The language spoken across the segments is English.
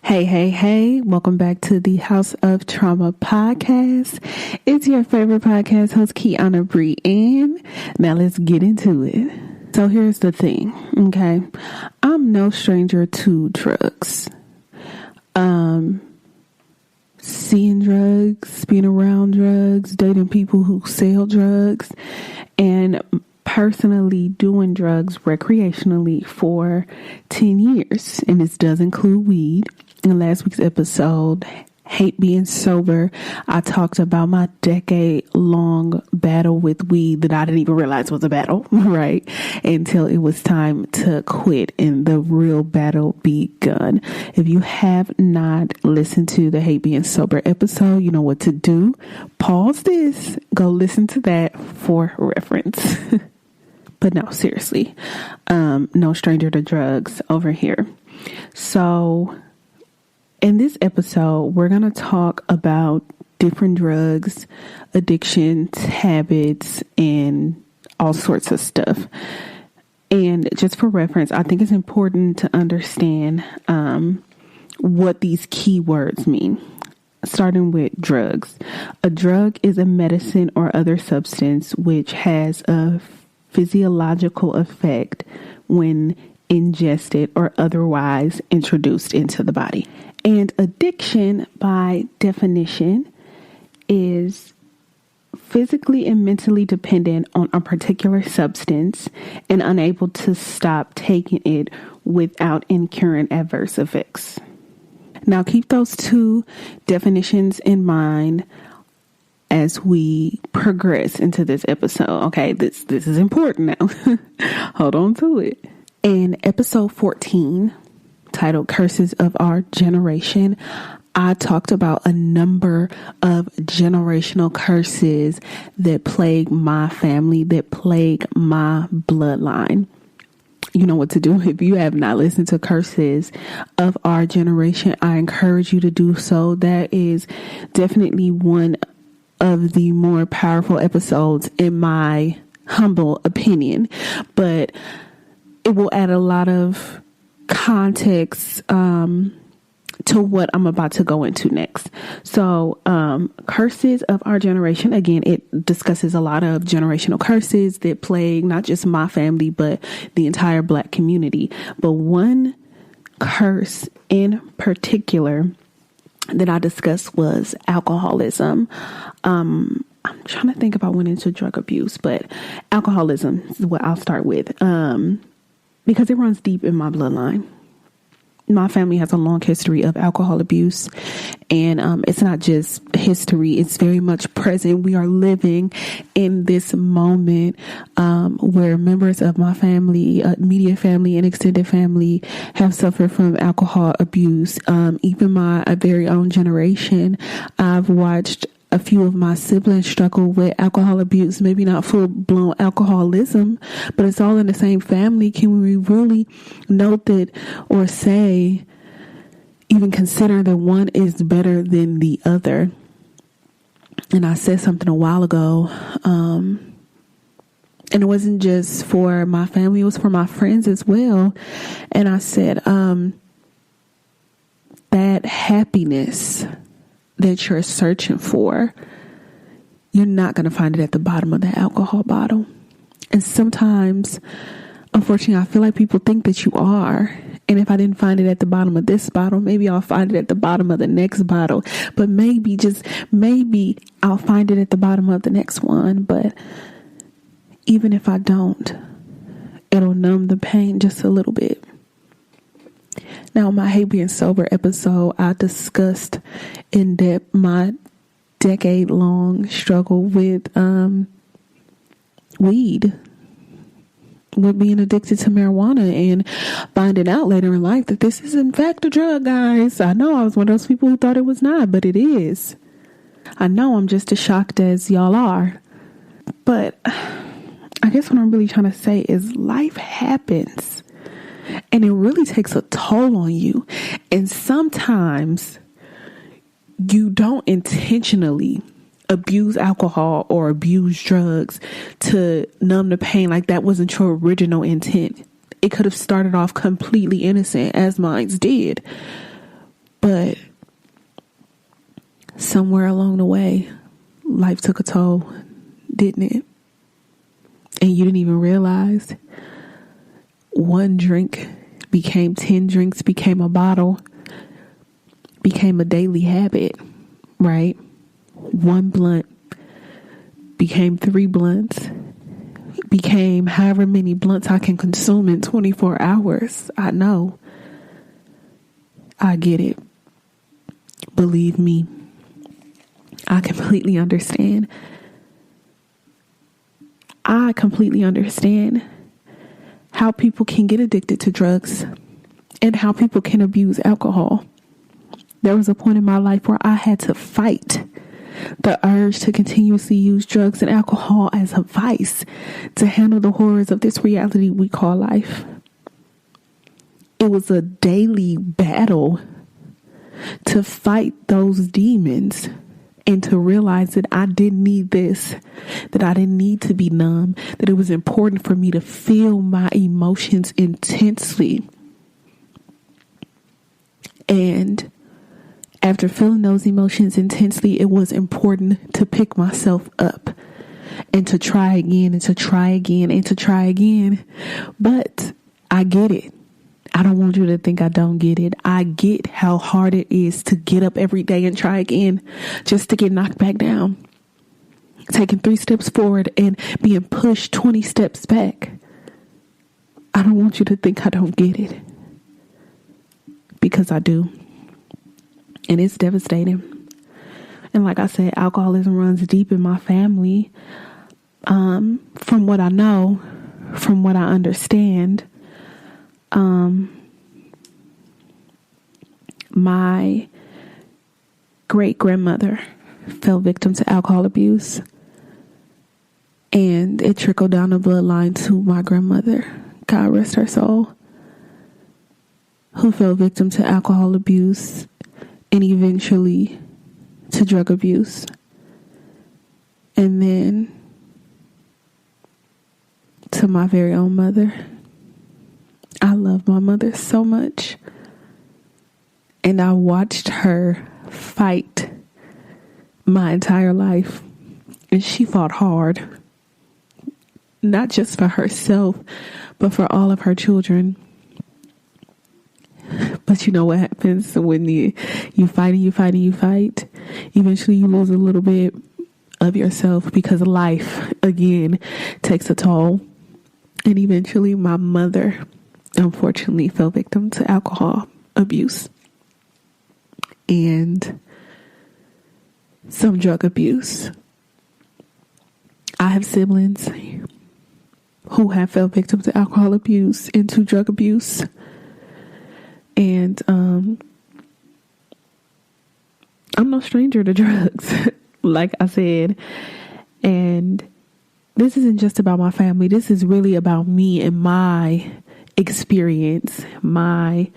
Hey, welcome back to the House of Trauma podcast. It's your favorite podcast host, Kiana Bree, and now let's get into it. So here's the thing, okay? I'm no stranger to drugs. Seeing drugs, being around drugs, dating people who sell drugs, and personally doing drugs recreationally for 10 years. And this does include weed. In last week's episode, Hate Being Sober, I talked about my decade-long battle with weed that I didn't even realize was a battle, right? Until it was time to quit and the real battle begun. If you have not listened to the Hate Being Sober episode, you know what to do. Pause this, go listen to that for reference. But no, seriously, no stranger to drugs over here. So in this episode, we're going to talk about different drugs, addictions, habits, and all sorts of stuff. And just for reference, I think it's important to understand what these key words mean. Starting with drugs. A drug is a medicine or other substance which has a physiological effect when ingested or otherwise introduced into the body. And addiction, by definition, is physically and mentally dependent on a particular substance and unable to stop taking it without incurring adverse effects. Now, keep those two definitions in mind as we progress into this episode. Okay, this is important now. Hold on to it. In episode 14, titled Curses of Our Generation, I talked about a number of generational curses that plague my family, that plague my bloodline. You know what to do. If you have not listened to Curses of Our Generation, I encourage you to do so. That is definitely one of the more powerful episodes in my humble opinion, but it will add a lot of context to what I'm about to go into next. So Curses of Our Generation, again, it discusses a lot of generational curses that plague not just my family, but the entire Black community. But one curse in particular that I discussed was alcoholism. I'm trying to think if I went into drug abuse, but alcoholism is what I'll start with, because it runs deep in my bloodline. My family has a long history of alcohol abuse, and it's not just history, it's very much present. We are living in this moment where members of my family, immediate family and extended family, have suffered from alcohol abuse. Even my very own generation, I've watched a few of my siblings struggle with alcohol abuse, maybe not full-blown alcoholism, but it's all in the same family. Can we really note that or say, even consider that one is better than the other? And I said something a while ago, and it wasn't just for my family, it was for my friends as well. And I said, that happiness that you're searching for, you're not going to find it at the bottom of the alcohol bottle. And sometimes, unfortunately, I feel like people think that you are. And if I didn't find it at the bottom of this bottle, maybe I'll find it at the bottom of the next bottle. But maybe, just maybe, I'll find it at the bottom of the next one. But even if I don't, it'll numb the pain just a little bit. Now, in my Hate Being Sober episode, I discussed in depth my decade-long struggle with weed, with being addicted to marijuana, and finding out later in life that this is in fact a drug, guys. I know I was one of those people who thought it was not, but it is. I know I'm just as shocked as y'all are. But I guess what I'm really trying to say is life happens. And it really takes a toll on you. And sometimes you don't intentionally abuse alcohol or abuse drugs to numb the pain. Like, that wasn't your original intent. It could have started off completely innocent, as mine did. But somewhere along the way, life took a toll, didn't it? And you didn't even realize one drink became 10 drinks, became a bottle, became a daily habit, right? One blunt became 3 blunts, became however many blunts I can consume in 24 hours. I know. I get it. Believe me, I completely understand. I completely understand how people can get addicted to drugs and how people can abuse alcohol. There was a point in my life where I had to fight the urge to continuously use drugs and alcohol as a vice to handle the horrors of this reality we call life. It was a daily battle to fight those demons and to realize that I didn't need this, that I didn't need to be numb, that it was important for me to feel my emotions intensely. And after feeling those emotions intensely, it was important to pick myself up and to try again and to try again and to try again. But I get it. I don't want you to think I don't get it. I get how hard it is to get up every day and try again just to get knocked back down. Taking 3 steps forward and being pushed 20 steps back. I don't want you to think I don't get it. Because I do. And it's devastating. And like I said, alcoholism runs deep in my family. From what I know, from what I understand, my great grandmother fell victim to alcohol abuse, and it trickled down the bloodline to my grandmother, God rest her soul, who fell victim to alcohol abuse and eventually to drug abuse. And then to my very own mother. I love my mother so much. And I watched her fight my entire life. And she fought hard. Not just for herself, but for all of her children. But you know what happens when you fight and you fight and you fight? Eventually you lose a little bit of yourself because life, again, takes a toll. And eventually my mother, unfortunately, fell victim to alcohol abuse and some drug abuse. I have siblings who have fell victim to alcohol abuse and to drug abuse. And I'm no stranger to drugs, like I said. And this isn't just about my family. This is really about me and my experience, my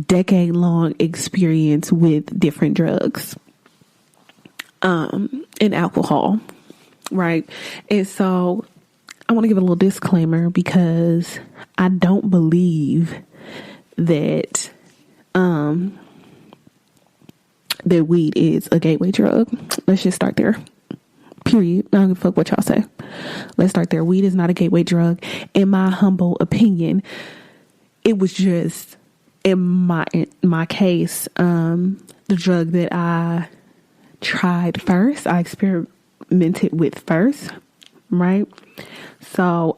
decade-long experience with different drugs and alcohol, right? And so I want to give a little disclaimer because I don't believe that that weed is a gateway drug. Let's just start there. Period. I don't give a fuck what y'all say. Let's start there. Weed is not a gateway drug. In my humble opinion, it was just in my case, the drug that I tried first, I experimented with first, right? So,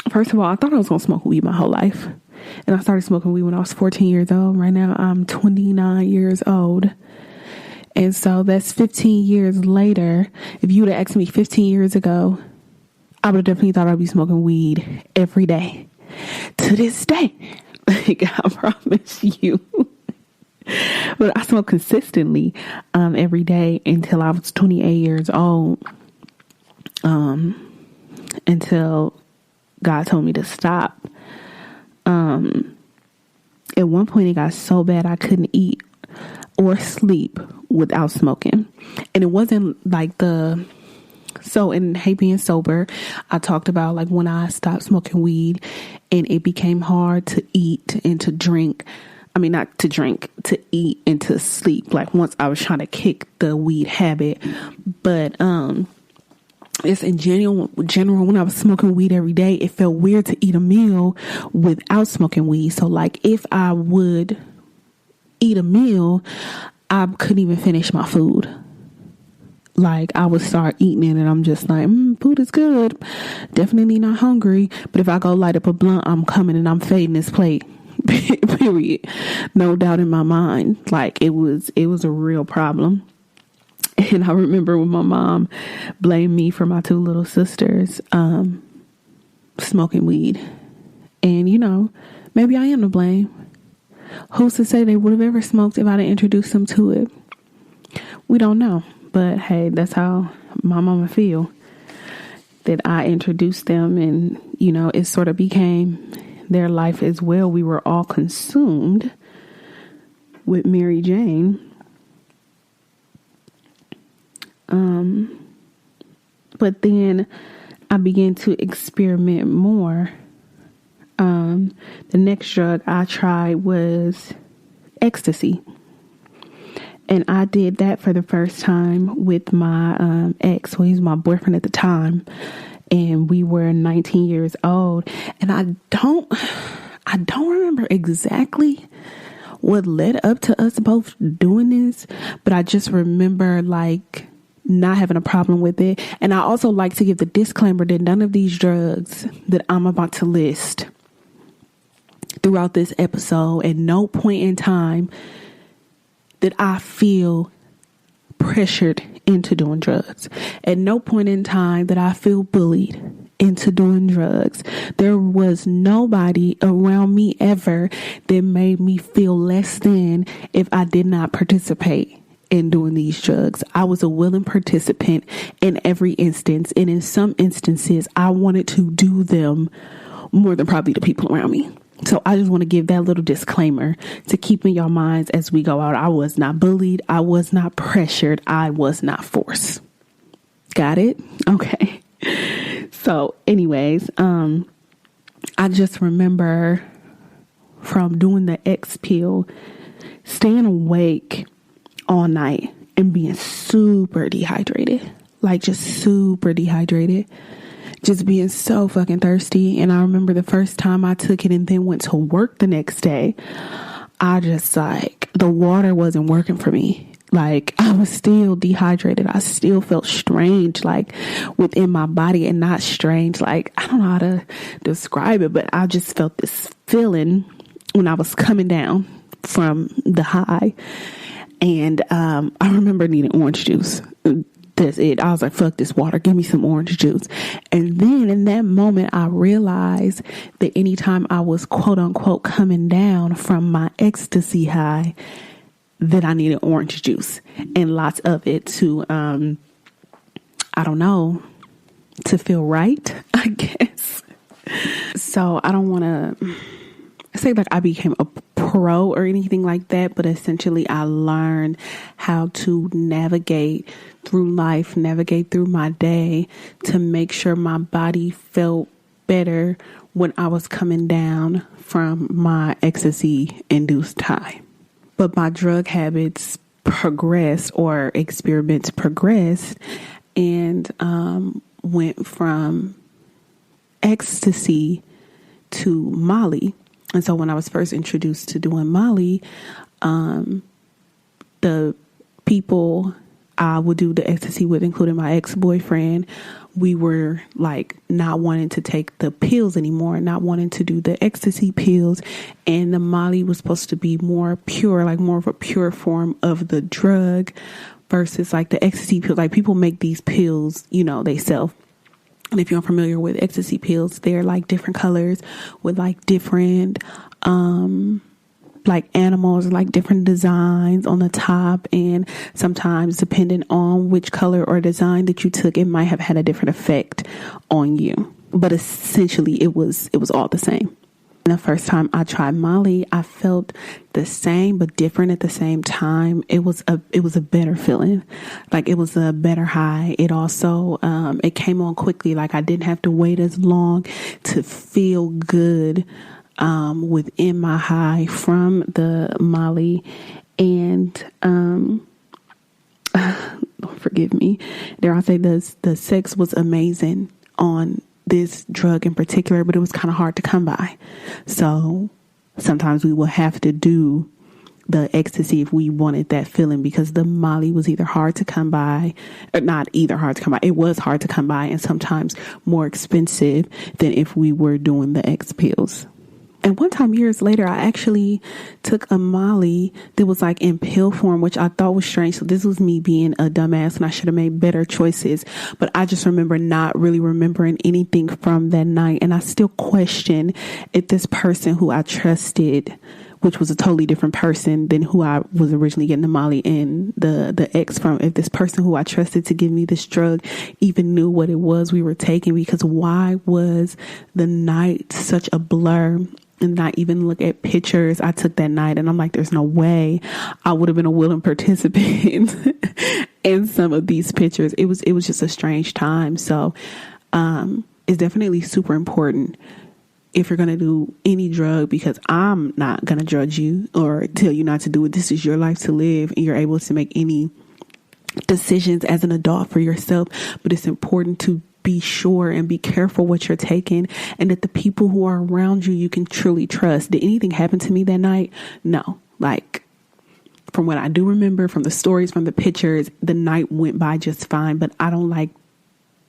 first of all, I thought I was going to smoke weed my whole life. And I started smoking weed when I was 14 years old. Right now, I'm 29 years old. And so that's 15 years later. If you would have asked me 15 years ago, I would have definitely thought I'd be smoking weed every day. To this day, like, I promise you. But I smoked consistently every day until I was 28 years old. Until God told me to stop. At one point it got so bad I couldn't eat or sleep without smoking. And it wasn't like the So in Hey Being Sober, I talked about like when I stopped smoking weed and it became hard to eat and to drink. I mean, not to drink, to eat and to sleep. Like once I was trying to kick the weed habit. But it's in general, when I was smoking weed every day, it felt weird to eat a meal without smoking weed. So like if I would eat a meal, I couldn't even finish my food. Like I would start eating it and I'm just like, food is good. Definitely not hungry. But if I go light up a blunt, I'm coming and I'm fading this plate. Period. No doubt in my mind. Like it was a real problem. And I remember when my mom blamed me for my two little sisters smoking weed. And you know, maybe I am to blame. Who's to say they would have ever smoked if I didn't introduce them to it? We don't know. But hey, that's how my mama feel, that I introduced them and, you know, it sort of became their life as well. We were all consumed with Mary Jane. But then I began to experiment more. The next drug I tried was ecstasy. And I did that for the first time with my ex. Well, he was my boyfriend at the time. And we were 19 years old. And I don't remember exactly what led up to us both doing this. But I just remember like not having a problem with it. And I also like to give the disclaimer that none of these drugs that I'm about to list throughout this episode, at no point in time that I feel pressured into doing drugs. At no point in time that I feel bullied into doing drugs. There was nobody around me ever that made me feel less than if I did not participate in doing these drugs. I was a willing participant in every instance. And in some instances, I wanted to do them more than probably the people around me. So I just want to give that little disclaimer to keep in your minds as we go out. I was not bullied. I was not pressured. I was not forced. Got it? Okay. So anyways, I just remember from doing the X pill, staying awake all night and being super dehydrated, like just super dehydrated. Just being so fucking thirsty. And I remember the first time I took it and then went to work the next day, I just like, the water wasn't working for me. Like I was still dehydrated. I still felt strange, like within my body, and not strange. Like, I don't know how to describe it, but I just felt this feeling when I was coming down from the high. And I remember needing orange juice. That's it. I was like, fuck this water. Give me some orange juice. And then in that moment, I realized that anytime I was quote unquote coming down from my ecstasy high, that I needed orange juice and lots of it to, I don't know, to feel right, I guess. So I don't want to say like I became a pro or anything like that, but essentially I learned how to navigate through life, navigate through my day to make sure my body felt better when I was coming down from my ecstasy induced high. But my drug habits progressed, or experiments progressed, and went from ecstasy to Molly. And so when I was first introduced to doing Molly, the people I would do the ecstasy with, including my ex-boyfriend, we were like not wanting to take the pills anymore, not wanting to do the ecstasy pills. And the Molly was supposed to be more pure, like more of a pure form of the drug versus like the ecstasy pills. Like people make these pills, you know, they sell. And if you're unfamiliar with ecstasy pills, they're like different colors with like different, like animals, like different designs on the top. And sometimes depending on which color or design that you took, it might have had a different effect on you. But essentially it was all the same. The first time I tried Molly, I felt the same but different at the same time. It was a better feeling. Like, it was a better high. It also it came on quickly. Like, I didn't have to wait as long to feel good within my high from the Molly. And forgive me, dare I say, the sex was amazing on this drug in particular, but it was kind of hard to come by. So sometimes we will have to do the ecstasy if we wanted that feeling, because the Molly was either hard to come by, or not either hard to come by. It was hard to come by, and sometimes more expensive than if we were doing the X pills. And one time years later, I actually took a Molly that was like in pill form, which I thought was strange. So this was me being a dumbass, and I should have made better choices. But I just remember not really remembering anything from that night. And I still question if this person who I trusted, which was a totally different person than who I was originally getting the Molly and the X from, if this person who I trusted to give me this drug even knew what it was we were taking. Because why was the night such a blur? And not even look at pictures I took that night. And I'm like, there's no way I would have been a willing participant in some of these pictures. It was just a strange time. So it's definitely super important if you're going to do any drug, because I'm not going to judge you or tell you not to do it. This is your life to live, and you're able to make any decisions as an adult for yourself. But it's important to be sure and be careful what you're taking, and that the people who are around you, you can truly trust. Did anything happen to me that night? No. Like, from what I do remember, from the stories, from the pictures, the night went by just fine. But I don't like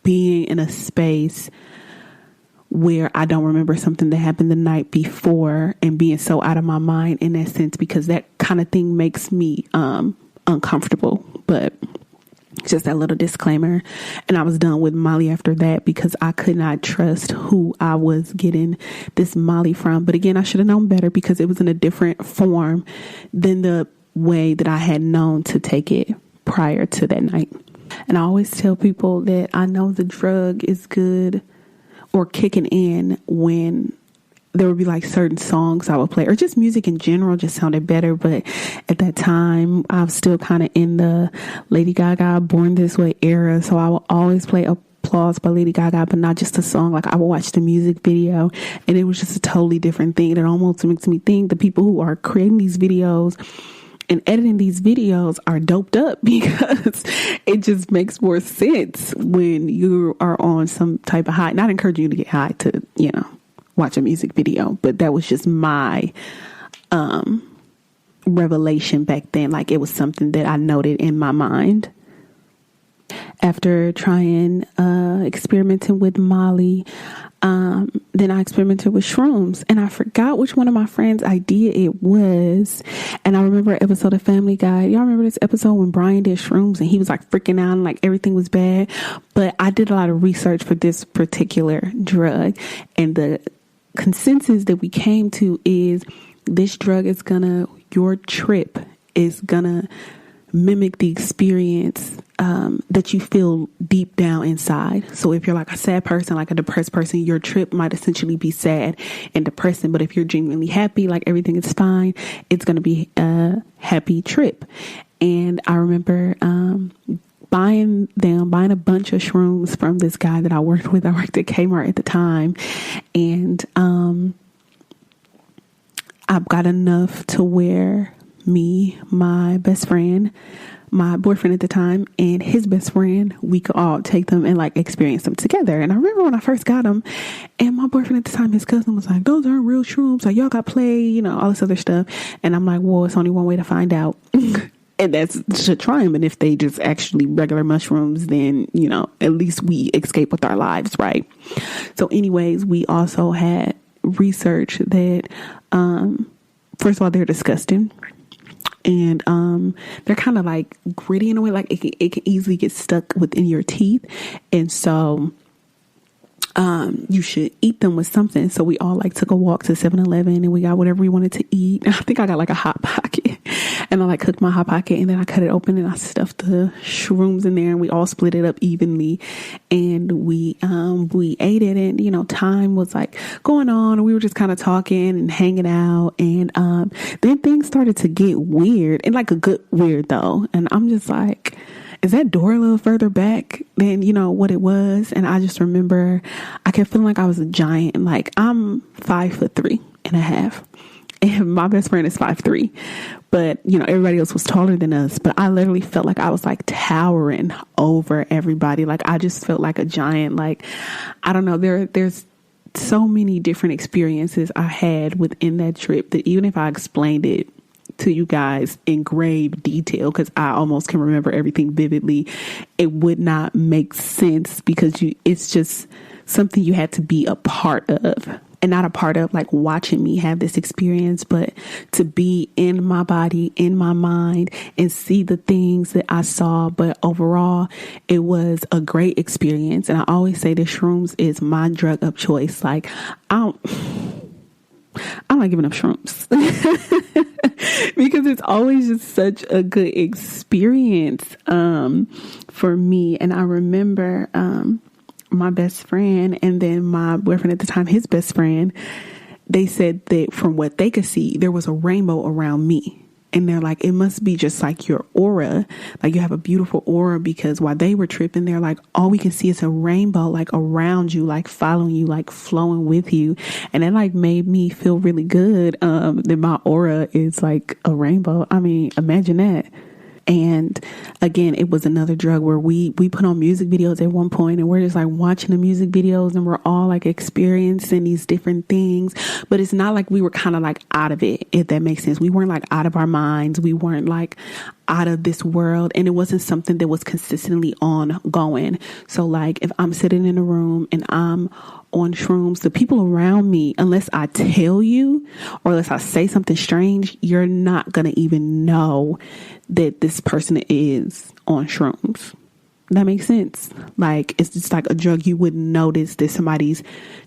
being in a space where I don't remember something that happened the night before and being so out of my mind in that sense, because that kind of thing makes me uncomfortable. But just that little disclaimer. And I was done with Molly after that, because I could not trust who I was getting this Molly from. But again, I should have known better, because it was in a different form than the way that I had known to take it prior to that night. And I always tell people that I know the drug is good or kicking in when there would be like certain songs I would play, or just music in general just sounded better. But at that time, I was still kind of in the Lady Gaga Born This Way era. So I would always play Applause by Lady Gaga, but not just a song. Like, I would watch the music video, and it was just a totally different thing. It almost makes me think the people who are creating these videos and editing these videos are doped up, because it just makes more sense when you are on some type of high. Not encouraging you to get high to, watch a music video, but that was just my revelation back then. Like, it was something that I noted in my mind. After trying experimenting with Molly, then I experimented with shrooms, and I forgot which one of my friends' idea it was. And I remember an episode of Family Guy. Y'all remember this episode when Brian did shrooms and he was like freaking out and like everything was bad? But I did a lot of research for this particular drug, and the consensus that we came to is this drug is your trip is gonna mimic the experience that you feel deep down inside. So if you're like a sad person, like a depressed person, your trip might essentially be sad and depressing. But if you're genuinely happy, like everything is fine, it's going to be a happy trip. And I remember buying a bunch of shrooms from this guy that I worked with. I worked at Kmart at the time. And I got enough to where me, my best friend, my boyfriend at the time, and his best friend, we could all take them and like experience them together. And I remember when I first got them, and my boyfriend at the time, his cousin was like, those aren't real shrooms, like y'all got play, all this other stuff. And I'm like, well, it's only one way to find out. And that's to try them. And if they just actually regular mushrooms, then, at least we escape with our lives, right? So anyways, we also had research that, first of all, they're disgusting. And they're kind of like gritty in a way, like it can easily get stuck within your teeth. And so you should eat them with something. So we all like took a walk to 7-Eleven and we got whatever we wanted to eat. And I think I got like a Hot Pocket. And I like cooked my Hot Pocket, and then I cut it open and I stuffed the shrooms in there, and we all split it up evenly, and we ate it. And time was like going on, and we were just kind of talking and hanging out, and then things started to get weird, and like a good weird though. And I'm just like, is that door a little further back than what it was? And I just remember I kept feeling like I was a giant. Like, I'm 5'3.5", and my best friend is 5'3", but everybody else was taller than us. But I literally felt like I was like towering over everybody. Like, I just felt like a giant. Like, I don't know, there's so many different experiences I had within that trip that even if I explained it to you guys in grave detail, because I almost can remember everything vividly, it would not make sense, because it's just something you had to be a part of. And not a part of like watching me have this experience, but to be in my body, in my mind, and see the things that I saw. But overall, it was a great experience. And I always say that shrooms is my drug of choice. Like, I'm not giving up shrooms because it's always just such a good experience for me. And I remember my best friend and then my boyfriend at the time, his best friend, they said that from what they could see, there was a rainbow around me. And they're like, it must be just like your aura. Like, you have a beautiful aura, because while they were tripping, they're like, all we can see is a rainbow, like around you, like following you, like flowing with you. And it like made me feel really good that my aura is like a rainbow. I mean, imagine that. And again, it was another drug where we put on music videos at one point, and we're just like watching the music videos, and we're all like experiencing these different things. But it's not like we were kind of like out of it, if that makes sense. We weren't like out of our minds. We weren't like out of this world. And it wasn't something that was consistently ongoing. So like, if I'm sitting in a room and I'm on shrooms, the people around me, unless I tell you or unless I say something strange, you're not going to even know that this person is on shrooms. That makes sense. Like, it's just like a drug you wouldn't notice that somebody's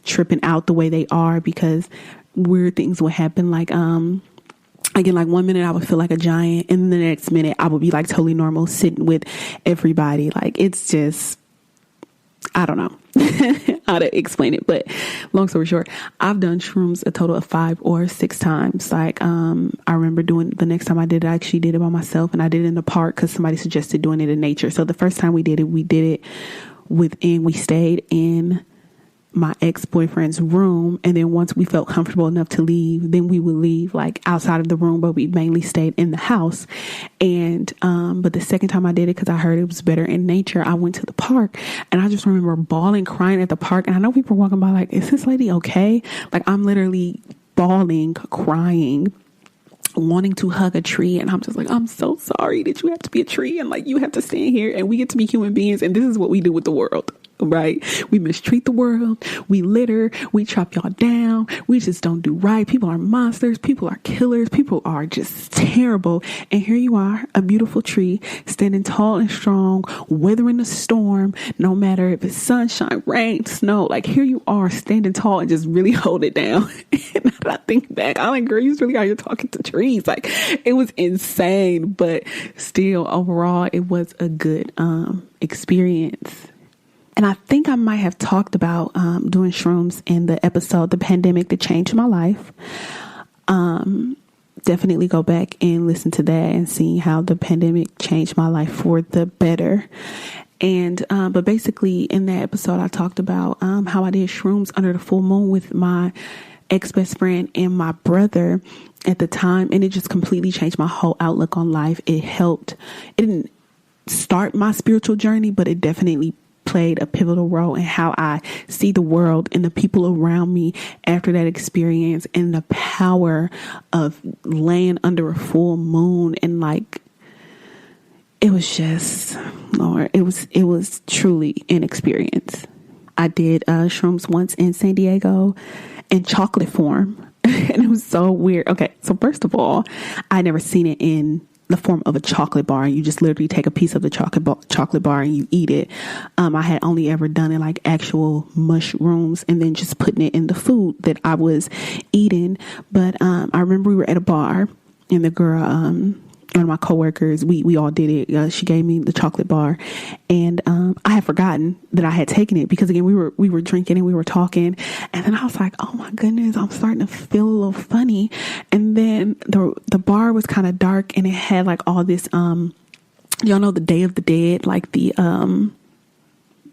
tripping out the way they are, because weird things will happen. Like, again, like 1 minute I would feel like a giant, and the next minute I would be like totally normal, sitting with everybody. Like, it's just, I don't know how to explain it, but long story short, I've done shrooms a total of 5 or 6 times. Like, I remember doing, the next time I did it, I actually did it by myself, and I did it in the park because somebody suggested doing it in nature. So the first time we did it we stayed in my ex-boyfriend's room, and then once we felt comfortable enough to leave, then we would leave like outside of the room, but we mainly stayed in the house. And but the second time I did it, because I heard it was better in nature, I went to the park, and I just remember bawling, crying at the park. And I know people were walking by like, is this lady okay? Like, I'm literally bawling, crying, wanting to hug a tree. And I'm just like, I'm so sorry that you have to be a tree, and like, you have to stand here, and we get to be human beings, and this is what we do with the world. Right? We mistreat the world. We litter. We chop y'all down. We just don't do right. People are monsters. People are killers. People are just terrible. And here you are, a beautiful tree, standing tall and strong, weathering the storm, no matter if it's sunshine, rain, snow. Like, here you are, standing tall and just really hold it down. And I think back, I'm like, girl, you was really out here talking to trees. Like, it was insane. But still, overall, it was a good experience. And I think I might have talked about doing shrooms in the episode, The Pandemic That Changed My Life. Definitely go back and listen to that and see how the pandemic changed my life for the better. And but basically in that episode, I talked about how I did shrooms under the full moon with my ex-best friend and my brother at the time. And it just completely changed my whole outlook on life. It helped. It didn't start my spiritual journey, but it definitely played a pivotal role in how I see the world and the people around me after that experience, and the power of laying under a full moon. And like, it was just, Lord, it was truly an experience. I did shrooms once in San Diego in chocolate form, and it was so weird. Okay, so first of all, I never seen it in the form of a chocolate bar. You just literally take a piece of the chocolate bar and you eat it. I had only ever done it like actual mushrooms, and then just putting it in the food that I was eating. But I remember we were at a bar, and the girl one of my coworkers, we all did it. She gave me the chocolate bar, and I had forgotten that I had taken it because again we were drinking and we were talking, and then I was like, oh my goodness, I'm starting to feel a little funny. And then the bar was kind of dark, and it had like all this y'all know the Day of the Dead, like the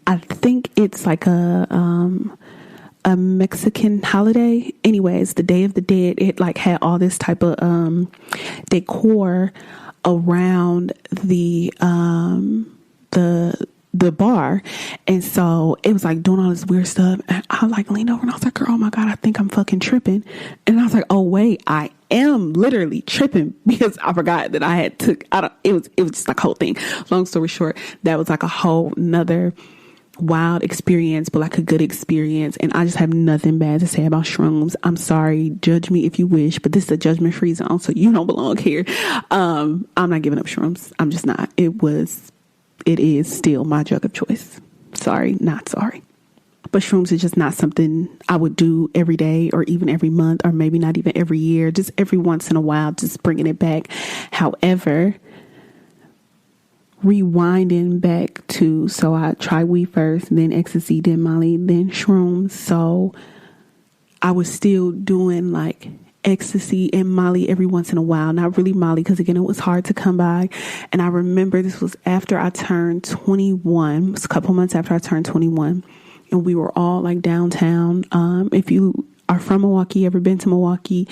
I think it's like a Mexican holiday. Anyways, the Day of the Dead, it like had all this type of decor around the bar, and so it was like doing all this weird stuff, and I like leaned over and I was like, girl, oh my god, I think I'm fucking tripping. And I was like, oh wait, I am literally tripping, because I forgot that I had it was just like a whole thing. Long story short, that was like a whole nother wild experience, but like a good experience. And I just have nothing bad to say about shrooms. I'm sorry, judge me if you wish, but this is a judgment free zone, so you don't belong here. I'm not giving up shrooms. I'm just not. It is still my drug of choice. Sorry, not sorry. But shrooms is just not something I would do every day or even every month, or maybe not even every year, just every once in a while, just bringing it back. However, rewinding back to, so I tried weed first, then ecstasy, then Molly, then shrooms. So I was still doing like ecstasy and Molly every once in a while. Not really Molly, because again, it was hard to come by. And I remember this was after I turned 21. It was a couple months after I turned 21. And we were all like downtown. If you are from Milwaukee, ever been to Milwaukee,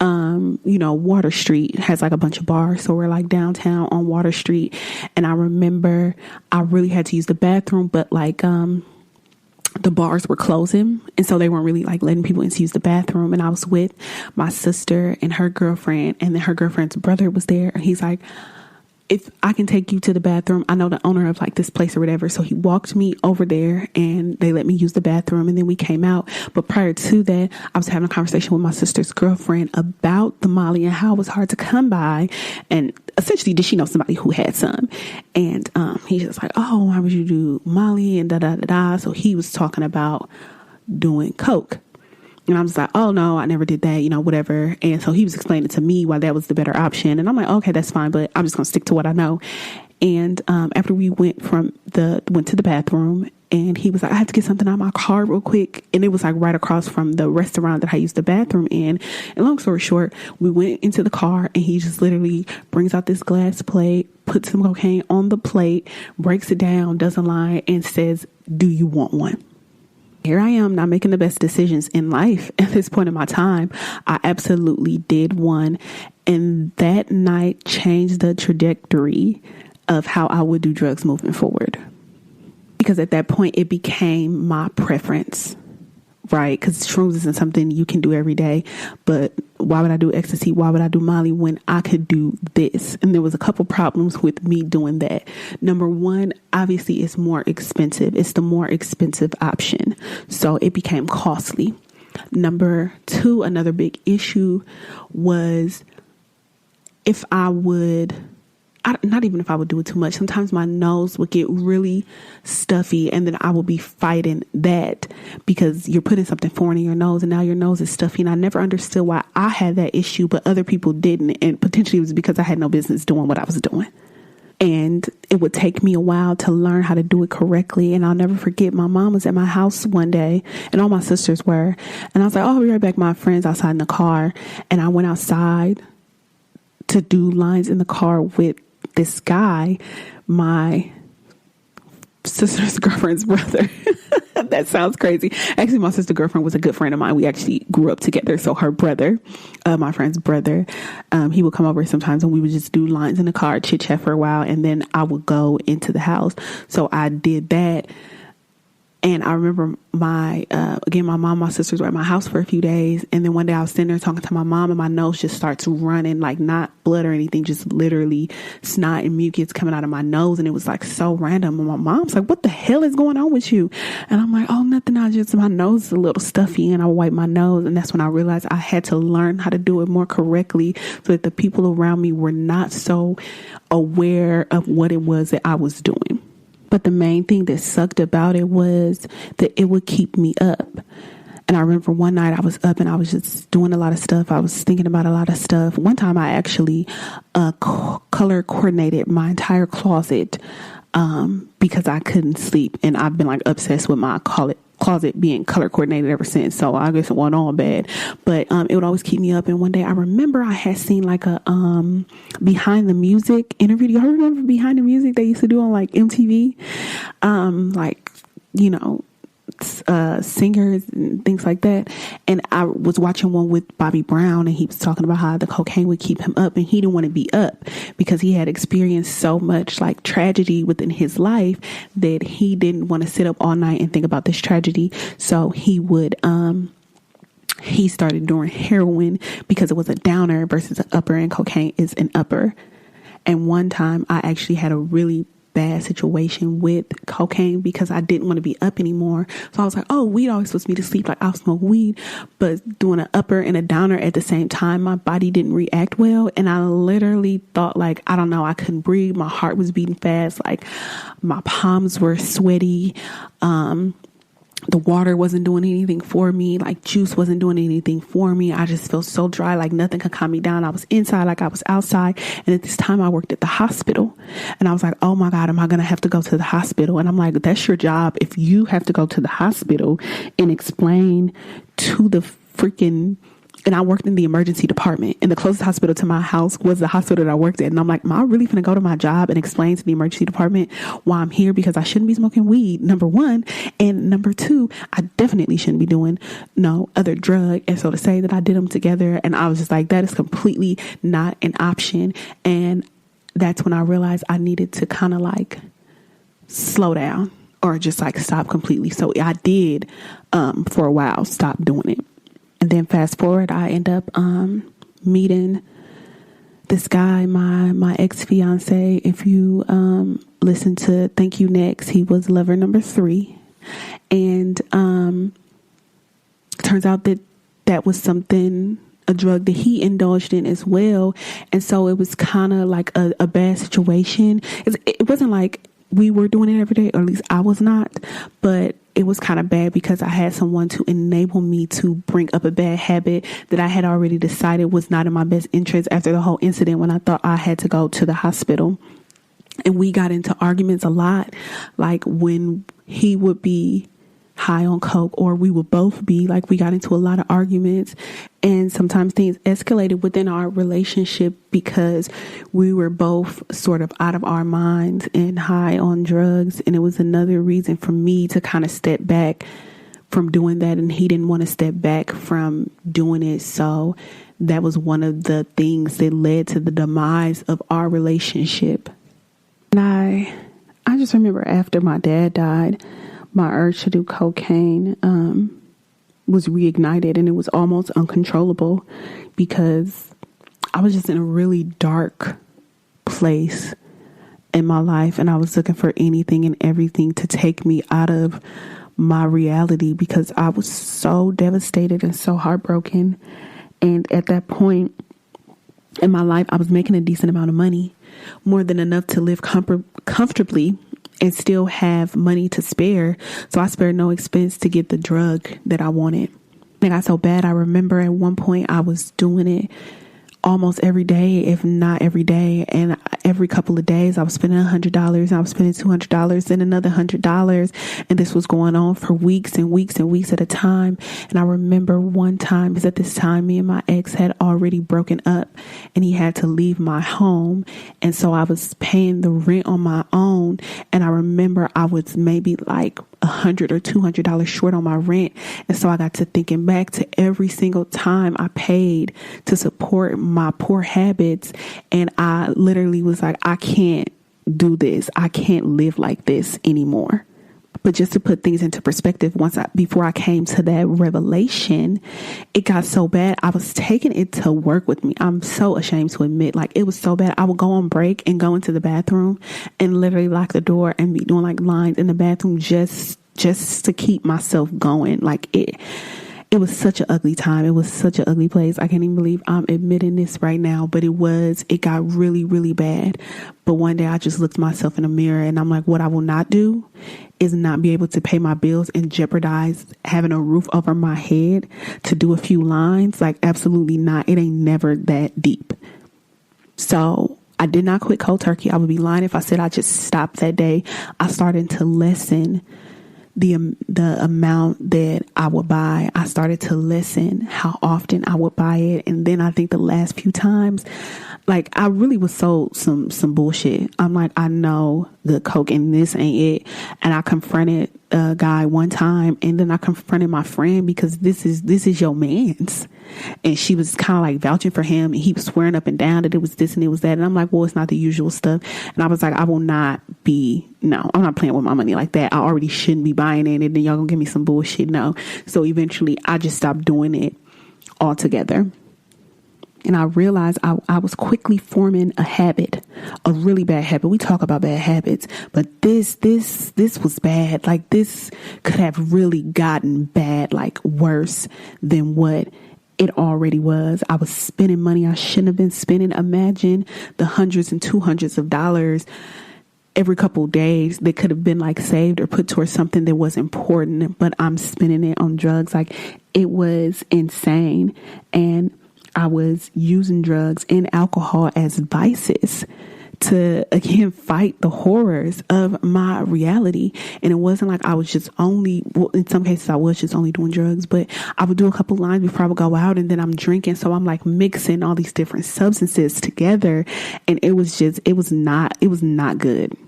Water Street has like a bunch of bars. So we're like downtown on Water Street. And I remember I really had to use the bathroom, but like, the bars were closing. And so they weren't really like letting people in to use the bathroom. And I was with my sister and her girlfriend, and then her girlfriend's brother was there. And he's like, if I can take you to the bathroom, I know the owner of like this place or whatever. So he walked me over there and they let me use the bathroom, and then we came out. But prior to that, I was having a conversation with my sister's girlfriend about the Molly and how it was hard to come by. And essentially, did she know somebody who had some? And he's just like, oh, why would you do Molly and da da da da? So he was talking about doing coke. And I was like, oh, no, I never did that, whatever. And so he was explaining to me why that was the better option. And I'm like, okay, that's fine, but I'm just going to stick to what I know. And after we went to the bathroom, and he was like, I have to get something out of my car real quick. And it was like right across from the restaurant that I used the bathroom in. And long story short, we went into the car, and he just literally brings out this glass plate, puts some cocaine on the plate, breaks it down, doesn't lie, and says, do you want one? Here I am, not making the best decisions in life at this point in my time. I absolutely did one. And that night changed the trajectory of how I would do drugs moving forward. Because at that point, it became my preference, right? Because shrooms isn't something you can do every day. But why would I do ecstasy? Why would I do Molly when I could do this? And there was a couple problems with me doing that. Number one, obviously, it's more expensive. It's the more expensive option. So it became costly. Number two, another big issue was not even if I would do it too much. Sometimes my nose would get really stuffy, and then I will be fighting that because you're putting something foreign in your nose, and now your nose is stuffy. And I never understood why I had that issue, but other people didn't. And potentially it was because I had no business doing what I was doing. And it would take me a while to learn how to do it correctly. And I'll never forget, my mom was at my house one day, and all my sisters were. And I was like, oh, I'll be right back. My friend's outside in the car. And I went outside to do lines in the car with this guy, my sister's girlfriend's brother. That sounds crazy. Actually, my sister's girlfriend was a good friend of mine. We actually grew up together. So her brother, my friend's brother, he would come over sometimes, and we would just do lines in the car, chit chat for a while, and then I would go into the house. So I did that. And I remember my mom, my sisters were at my house for a few days. And then one day I was sitting there talking to my mom, and my nose just starts running, like not blood or anything, just literally snot and mucus coming out of my nose. And it was like so random. And my mom's like, what the hell is going on with you? And I'm like, oh, nothing. My nose is a little stuffy, and I wipe my nose. And that's when I realized I had to learn how to do it more correctly so that the people around me were not so aware of what it was that I was doing. But the main thing that sucked about it was that it would keep me up. And I remember one night I was up and I was just doing a lot of stuff. I was thinking about a lot of stuff. One time I actually color coordinated my entire closet because I couldn't sleep. And I've been like obsessed with my closet being color coordinated ever since. So I guess it went on bad, but it would always keep me up. And one day I remember I had seen like a behind the music interview. Do y'all remember Behind the Music they used to do on like MTV? Like, you know, singers and things like that. And I was watching one with Bobby Brown, and he was talking about how the cocaine would keep him up, and he didn't want to be up because he had experienced so much like tragedy within his life that he didn't want to sit up all night and think about this tragedy. So he would he started doing heroin because it was a downer versus an upper, and cocaine is an upper. And one time I actually had a really bad situation with cocaine because I didn't want to be up anymore. So I was like, oh, weed always puts me to sleep. Like, I'll smoke weed, but doing an upper and a downer at the same time, my body didn't react well. And I literally thought, like, I don't know, I couldn't breathe. My heart was beating fast. Like, my palms were sweaty. The water wasn't doing anything for me. Like, juice wasn't doing anything for me. I just felt so dry, like nothing could calm me down. I was inside like I was outside. And at this time I worked at the hospital, and I was like, oh my God, am I going to have to go to the hospital? And I'm like, that's your job. If you have to go to the hospital and explain to the freaking, and I worked in the emergency department, and the closest hospital to my house was the hospital that I worked at. And I'm like, am I really going to go to my job and explain to the emergency department why I'm here? Because I shouldn't be smoking weed, number one. And number two, I definitely shouldn't be doing no other drug. And so to say that I did them together, and I was just like, that is completely not an option. And that's when I realized I needed to kind of like slow down or just like stop completely. So I did, for a while, stop doing it. And then fast forward, I end up meeting this guy, my ex-fiance. If you listen to Thank You Next, he was lover number 3. And turns out that was something, a drug that he indulged in as well. And so it was kind of like a bad situation. It wasn't like we were doing it every day, or at least I was not, but it was kind of bad because I had someone to enable me to bring up a bad habit that I had already decided was not in my best interest after the whole incident when I thought I had to go to the hospital. And we got into arguments a lot, like when he would be high on coke, or we would both be, like, we got into a lot of arguments, and sometimes things escalated within our relationship because we were both sort of out of our minds and high on drugs. And it was another reason for me to kind of step back from doing that, and he didn't want to step back from doing it. So that was one of the things that led to the demise of our relationship. And I just remember after my dad died, my urge to do cocaine was reignited, and it was almost uncontrollable because I was just in a really dark place in my life, and I was looking for anything and everything to take me out of my reality because I was so devastated and so heartbroken. And at that point in my life, I was making a decent amount of money, more than enough to live comfortably and still have money to spare. So I spared no expense to get the drug that I wanted. It got so bad. I remember at one point I was doing it almost every day, if not every day. And every couple of days I was spending $100. I was spending $200 and another $100. And this was going on for weeks and weeks and weeks at a time. And I remember one time, because at this time, me and my ex had already broken up, and he had to leave my home. And so I was paying the rent on my own. And I remember I was maybe like $100 or $200 short on my rent. And so I got to thinking back to every single time I paid to support my poor habits. And I literally was like, I can't do this. I can't live like this anymore. But just to put things into perspective, before I came to that revelation, it got so bad. I was taking it to work with me. I'm so ashamed to admit, like, it was so bad. I would go on break and go into the bathroom and literally lock the door and be doing like lines in the bathroom just to keep myself going. Like, it was such an ugly time. It was such an ugly place. I can't even believe I'm admitting this right now, but it got really, really bad. But one day I just looked myself in the mirror and I'm like, what I will not do is not be able to pay my bills and jeopardize having a roof over my head to do a few lines. Like, absolutely not. It ain't never that deep. So I did not quit cold turkey. I would be lying if I said I just stopped that day. I started to lessen the amount that I would buy. I started to lessen how often I would buy it. And then I think the last few times, like, I really was sold some bullshit. I'm like, I know the coke and this ain't it. And I confronted a guy one time, and then I confronted my friend because this is your man's. And she was kind of like vouching for him, and he was swearing up and down that it was this and it was that. And I'm like, well, it's not the usual stuff. And I was like, I'm not playing with my money like that. I already shouldn't be buying it. And then y'all gonna give me some bullshit. No. So eventually I just stopped doing it altogether. And I realized I was quickly forming a habit, a really bad habit. We talk about bad habits, but this was bad. Like, this could have really gotten bad, like worse than what it already was. I was spending money I shouldn't have been spending. Imagine the hundreds and $200s of dollars every couple of days that could have been like saved or put towards something that was important, but I'm spending it on drugs. Like, it was insane. And I was using drugs and alcohol as vices to, again, fight the horrors of my reality. And it wasn't like I was just in some cases I was just only doing drugs, but I would do a couple lines before I would go out, and then I'm drinking. So I'm like mixing all these different substances together. And it was not good.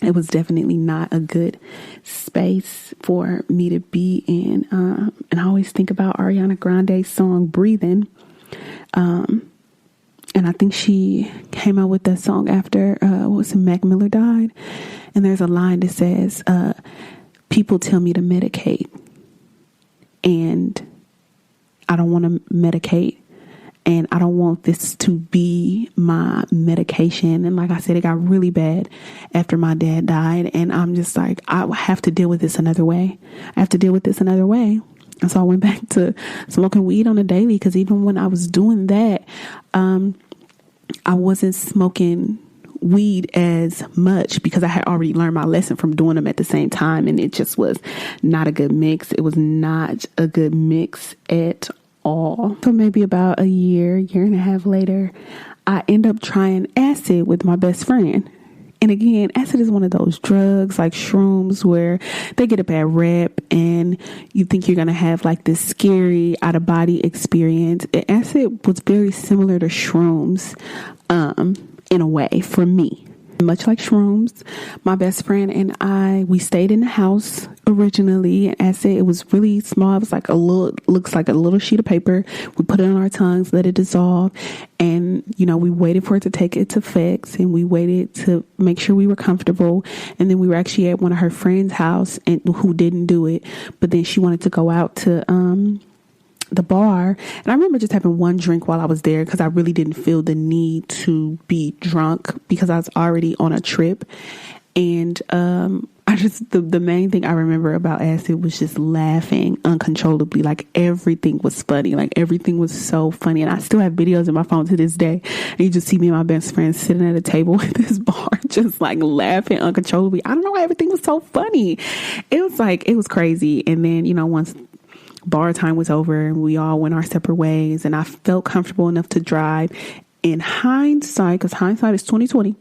It was definitely not a good space for me to be in. And I always think about Ariana Grande's song, Breathing. And I think she came out with that song after, Mac Miller died. And there's a line that says, people tell me to medicate, and I don't want to medicate. And I don't want this to be my medication. And like I said, it got really bad after my dad died. And I'm just like, I have to deal with this another way. And so I went back to smoking weed on a daily, because even when I was doing that, I wasn't smoking weed as much because I had already learned my lesson from doing them at the same time. And it just was not a good mix. It was not a good mix at all. So maybe about a year and a half later, I end up trying acid with my best friend. And again, acid is one of those drugs like shrooms where they get a bad rep and you think you're going to have like this scary out of body experience. And acid was very similar to shrooms, in a way for me. Much like shrooms, my best friend and we stayed in the house originally. And acid, it was really small. It was like looks like a little sheet of paper. We put it on our tongues, let it dissolve. And, we waited for it to take its effects, and we waited to make sure we were comfortable. And then we were actually at one of her friend's house who didn't do it, but then she wanted to go out to, the bar. And I remember just having one drink while I was there because I really didn't feel the need to be drunk because I was already on a trip. And the main thing I remember about acid was just laughing uncontrollably. Like, everything was funny. Like, everything was so funny. And I still have videos in my phone to this day. And you just see me and my best friend sitting at a table at this bar, just like laughing uncontrollably. I don't know why everything was so funny. It was crazy. And then, once bar time was over and we all went our separate ways, and I felt comfortable enough to drive. In hindsight, because hindsight is 2020,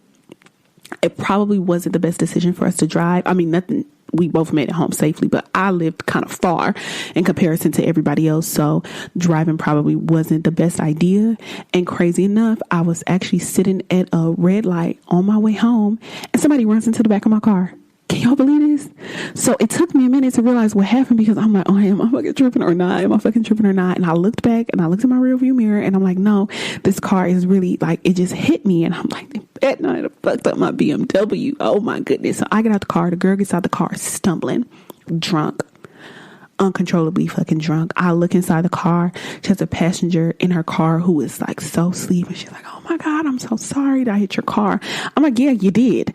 it probably wasn't the best decision for us to drive. I mean, we both made it home safely, but I lived kind of far in comparison to everybody else. So driving probably wasn't the best idea. And crazy enough, I was actually sitting at a red light on my way home, and somebody runs into the back of my car. Can y'all believe this? So it took me a minute to realize what happened, because I'm like, am I fucking tripping or not? And I looked back and I looked in my rear view mirror, and I'm like, no, this car is really like, it just hit me. And I'm like, that night I fucked up my BMW. Oh my goodness. So I get out the car. The girl gets out the car stumbling, drunk, uncontrollably fucking drunk. I look inside the car. She has a passenger in her car who is like so asleep. And she's like, oh my God, I'm so sorry that I hit your car. I'm like, yeah, you did.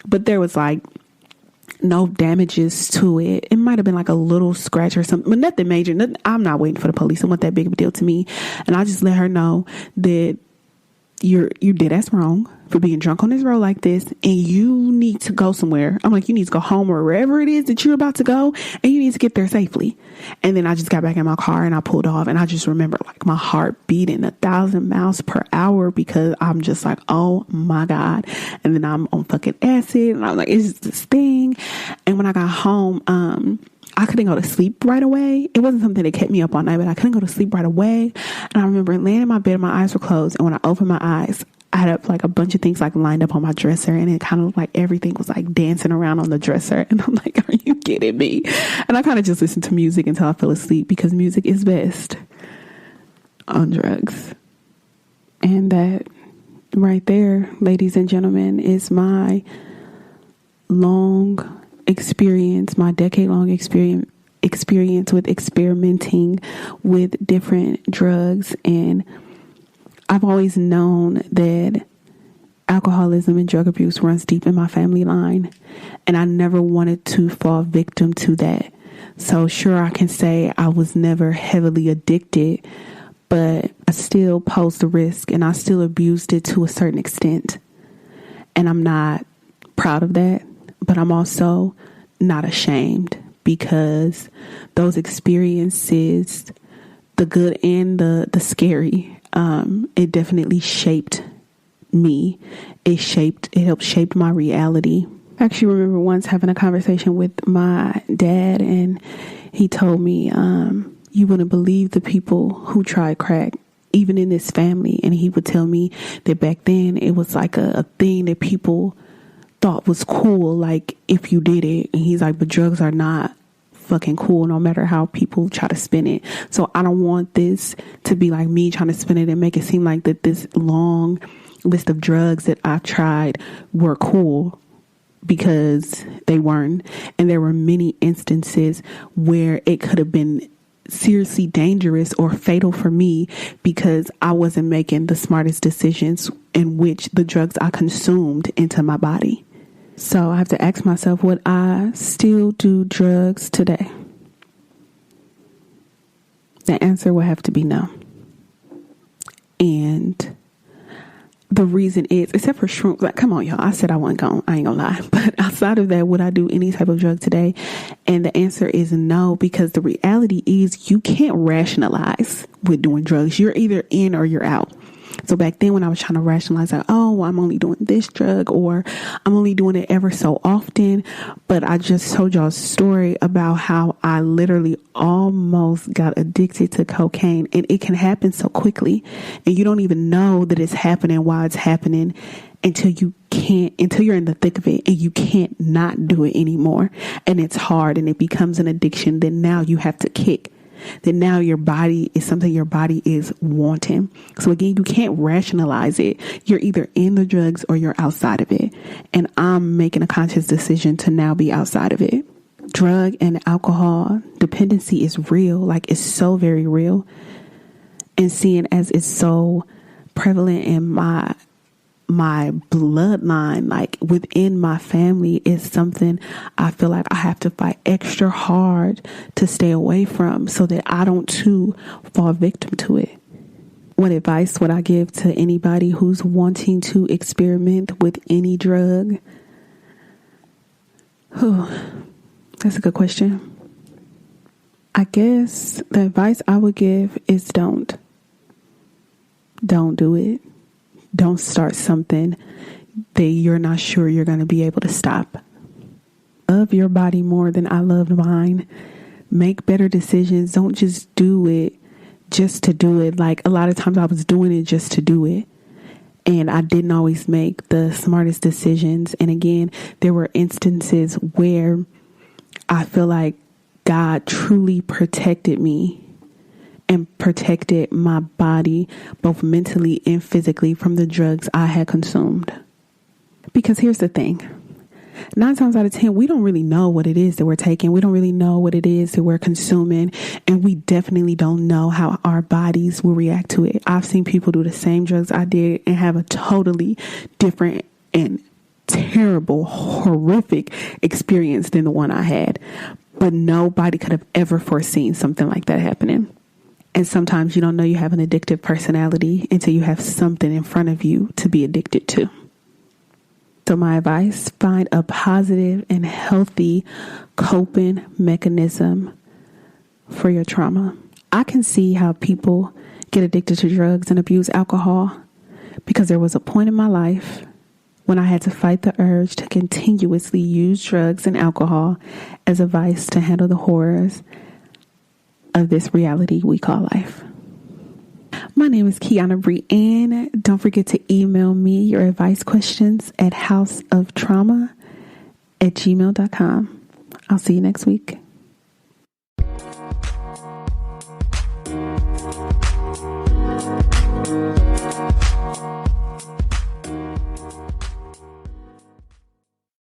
But there was like no damages to it. It might have been like a little scratch or something, but nothing major. Nothing, I'm not waiting for the police. It wasn't that big of a deal to me. And I just let her know that you did us wrong for being drunk on this road like this, and you need to go somewhere. I'm like, you need to go home or wherever it is that you're about to go, and you need to get there safely. And then I just got back in my car and I pulled off, and I just remember like my heart beating 1,000 miles per hour because I'm just like, oh my God. And then I'm on fucking acid, and I'm like, it's just this thing. And when I got home, I couldn't go to sleep right away. It wasn't something that kept me up all night, but I couldn't go to sleep right away. And I remember laying in my bed, my eyes were closed. And when I opened my eyes, I had like a bunch of things like lined up on my dresser, and it kind of like everything was like dancing around on the dresser. And I'm like, are you kidding me? And I kind of just listened to music until I fell asleep, because music is best on drugs. And that right there, ladies and gentlemen, is my long experience, my decade-long experience with experimenting with different drugs. And I've always known that alcoholism and drug abuse runs deep in my family line, and I never wanted to fall victim to that. So sure, I can say I was never heavily addicted, but I still posed the risk, and I still abused it to a certain extent. And I'm not proud of that, but I'm also not ashamed, because those experiences, the good and the scary, it definitely shaped me. It helped shape my reality. I actually remember once having a conversation with my dad, and he told me, you wouldn't believe the people who tried crack, even in this family. And he would tell me that back then it was like a thing that people thought was cool, like if you did it. And he's like, but drugs are not fucking cool, no matter how people try to spin it. So I don't want this to be like me trying to spin it and make it seem like that this long list of drugs that I've tried were cool, because they weren't. And there were many instances where it could have been seriously dangerous or fatal for me, because I wasn't making the smartest decisions in which the drugs I consumed into my body. So I have to ask myself, would I still do drugs today? The answer would have to be no. And the reason is, except for shrooms, like, come on, y'all. I said I wasn't going, I ain't gonna lie. But outside of that, would I do any type of drug today? And the answer is no, because the reality is you can't rationalize with doing drugs. You're either in or you're out. So back then when I was trying to rationalize, like, oh, well, I'm only doing this drug, or I'm only doing it ever so often. But I just told y'all a story about how I literally almost got addicted to cocaine, and it can happen so quickly, and you don't even know that it's happening while it's happening until you're in the thick of it, and you can't not do it anymore. And it's hard, and it becomes an addiction. Then now you have to kick. Then now your body is something your body is wanting. So again, you can't rationalize it. You're either in the drugs or you're outside of it. And I'm making a conscious decision to now be outside of it. Drug and alcohol dependency is real. Like, it's so very real. And seeing as it's so prevalent in my bloodline, like within my family, is something I feel like I have to fight extra hard to stay away from, so that I don't too fall victim to it. What advice would I give to anybody who's wanting to experiment with any drug? That's a good question. I guess the advice I would give is don't do it. Don't start something that you're not sure you're going to be able to stop. Love your body more than I loved mine. Make better decisions. Don't just do it just to do it. Like, a lot of times I was doing it just to do it, and I didn't always make the smartest decisions. And again, there were instances where I feel like God truly protected me and protected my body, both mentally and physically, from the drugs I had consumed. Because here's the thing. 9 times out of 10, we don't really know what it is that we're taking. We don't really know what it is that we're consuming. And we definitely don't know how our bodies will react to it. I've seen people do the same drugs I did and have a totally different and terrible, horrific experience than the one I had. But nobody could have ever foreseen something like that happening. And sometimes you don't know you have an addictive personality until you have something in front of you to be addicted to. So my advice, find a positive and healthy coping mechanism for your trauma. I can see how people get addicted to drugs and abuse alcohol because there was a point in my life when I had to fight the urge to continuously use drugs and alcohol as a vice to handle the horrors of this reality we call life. My name is Kiana Brianne. Don't forget to email me your advice questions at hausoftrauma@gmail.com. I'll see you next week.